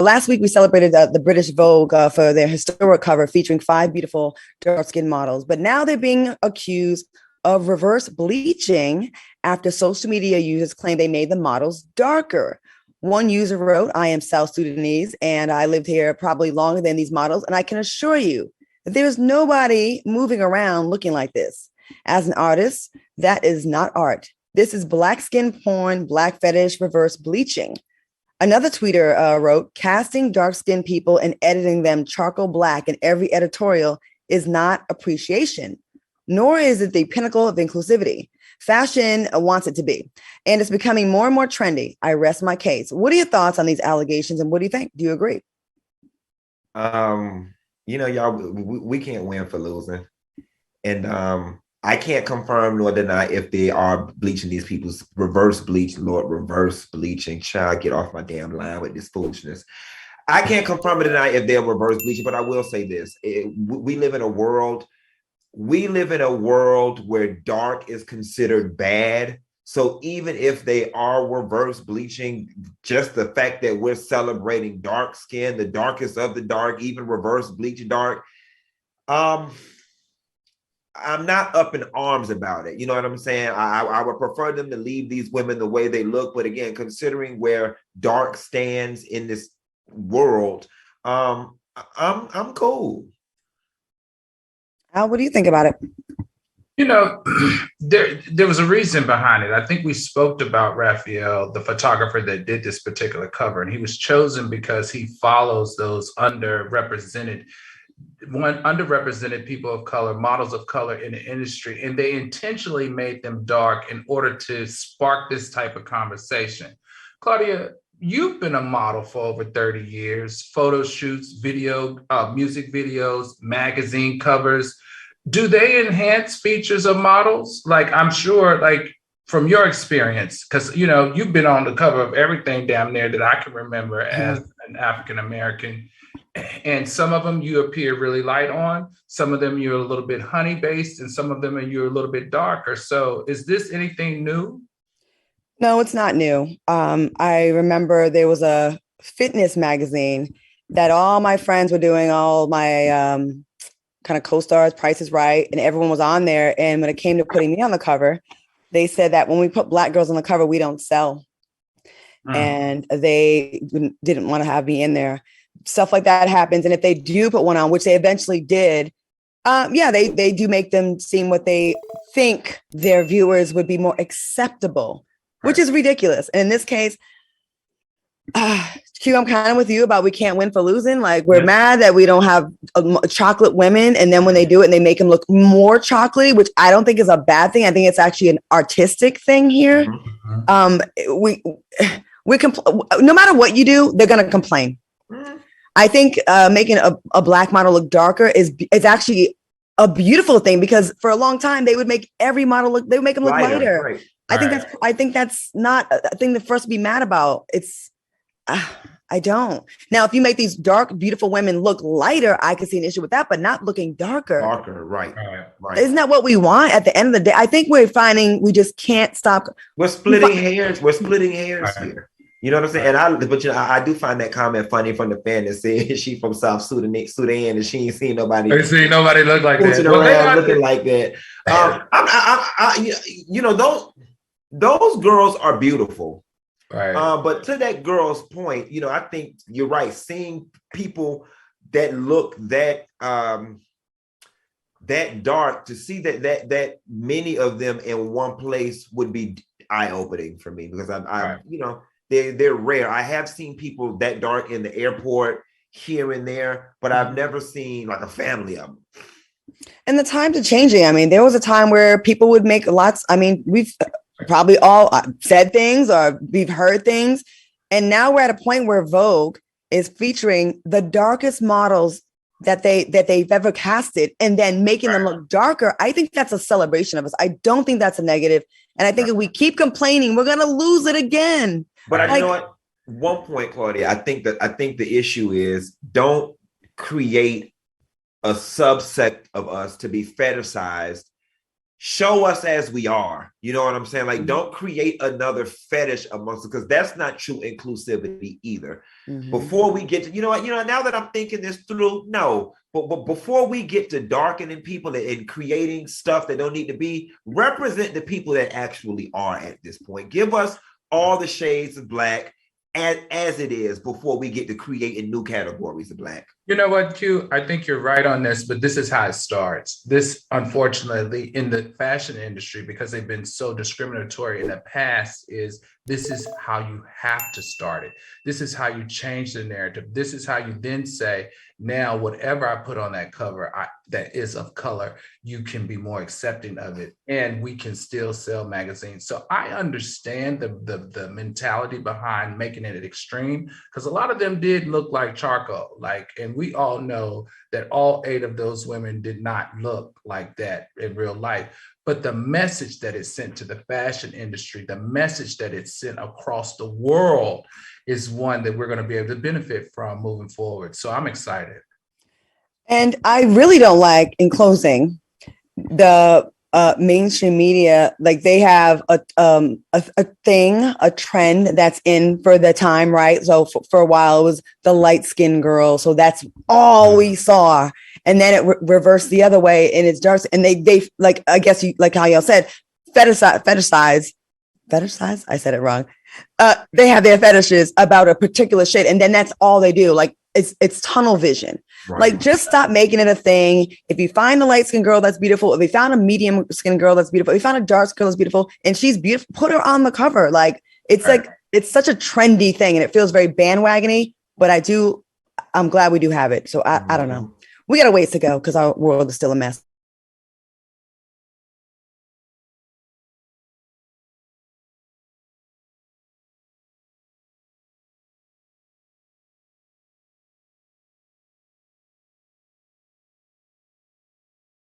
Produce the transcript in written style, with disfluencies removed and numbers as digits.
last week we celebrated the British Vogue for their historic cover featuring 5 beautiful dark-skinned models. But now they're being accused of reverse bleaching after social media users claim they made the models darker. One user wrote, "I am South Sudanese and I lived here probably longer than these models. And I can assure you that there's nobody moving around looking like this. As an artist, that is not art. This is black skin porn, black fetish, reverse bleaching." Another tweeter wrote, "Casting dark-skinned people and editing them charcoal black in every editorial is not appreciation, nor is it the pinnacle of inclusivity. Fashion wants it to be, and it's becoming more and more trendy. I rest my case." What are your thoughts on these allegations, and what do you think? Do you agree? Y'all, we can't win for losing. And I can't confirm nor deny if they are bleaching these people's reverse bleach. Lord, reverse bleaching. Child, get off my damn line with this foolishness. I can't confirm or deny if they're reverse bleaching, but I will say this. We live in a world where dark is considered bad. So even if they are reverse bleaching, just the fact that we're celebrating dark skin, the darkest of the dark, even reverse bleach dark, I'm not up in arms about it. You know what I'm saying? I would prefer them to leave these women the way they look. But again, considering where dark stands in this world, I'm cool. Al, what do you think about it? There was a reason behind it. I think we spoke about Raphael, the photographer that did this particular cover, and he was chosen because he follows those underrepresented people of color, models of color in the industry, and they intentionally made them dark in order to spark this type of conversation. Claudia, you've been a model for over 30 years, photo shoots, music videos, magazine covers. Do they enhance features of models? Like, I'm sure, like, from your experience, because, you've been on the cover of everything down there that I can remember as an African-American. And some of them you appear really light on, some of them you're a little bit honey based, and some of them you're a little bit darker. So is this anything new? No, it's not new. I remember there was a fitness magazine that all my friends were doing, all my kind of co-stars, Price is Right, and everyone was on there. And when it came to putting me on the cover, they said that when we put Black girls on the cover, we don't sell. And they didn't want to have me in there. Stuff like that happens. And if they do put one on, which they eventually did, they do make them seem what they think their viewers would be more acceptable, which is ridiculous. And in this case, Q, I'm kind of with you about we can't win for losing. Like, we're mad that we don't have chocolate women. And then when they do it and they make them look more chocolatey, which I don't think is a bad thing. I think it's actually an artistic thing here. No matter what you do, they're going to complain. I think making a Black model look darker is actually a beautiful thing, because for a long time they would make every model look lighter. Right. I think that's not a thing for us to be mad about. It's I don't. Now, if you make these dark, beautiful women look lighter, I could see an issue with that, but not looking darker. Right. Isn't that what we want at the end of the day? I think we're finding we just can't stop. We're splitting hairs. We're splitting hairs here. You know what I'm saying? And I do find that comment funny from the fan that said she from South Sudan and she ain't seen nobody. I see nobody look like that. Looking like that. Those girls are beautiful. Right. But to that girl's point, I think you're right. Seeing people that look that dark, to see that many of them in one place would be eye-opening for me, because they're rare. I have seen people that dark in the airport here and there, but I've never seen like a family of them. And the times are changing. I mean, there was a time where people would make lots. I mean, we've probably all said things or we've heard things. And now we're at a point where Vogue is featuring the darkest models that they've ever casted and then making them look darker. I think that's a celebration of us. I don't think that's a negative. And I think if we keep complaining, we're going to lose it again. But you know what? One point, Claudia, I think the issue is, don't create a subset of us to be fetishized show us as we are. You know what I'm saying? Like, don't create another fetish amongst us, because that's not true inclusivity either. Before we get to, now that I'm thinking this through, no, but before we get to darkening people and creating stuff that don't need to be, represent the people that actually are at this point. Give us all the shades of Black as it is before we get to creating new categories of Black. You know what, Q? I think you're right on this, but this is how it starts. This, unfortunately, in the fashion industry, because they've been so discriminatory in the past, this is how you have to start it. This is how you change the narrative. This is how you then say, now, whatever I put on that cover that is of color, you can be more accepting of it, and we can still sell magazines. So I understand the mentality behind making it extreme, because a lot of them did look like charcoal, and we all know that all 8 of those women did not look like that in real life. But the message that it sent to the fashion industry, the message that it sent across the world, is one that we're going to be able to benefit from moving forward. So I'm excited. And I really don't like, in closing, the mainstream media, like they have a trend that's in for the time, right? So for a while it was the light-skinned girl, so that's all we saw, and then it reversed the other way, and it's dark. And they like, I guess you, like how y'all said, fetishize. I said it wrong. They have their fetishes about a particular shade, and then that's all they do. Like it's tunnel vision. Right. Like, just stop making it a thing. If you find a light-skinned girl that's beautiful, if you found a medium-skinned girl that's beautiful, if you found a dark girl that's beautiful and she's beautiful, put her on the cover. Like, it's right. Like, it's such a trendy thing, and it feels very bandwagony, but I'm glad we do have it. So I don't know. We got a ways to go because our world is still a mess.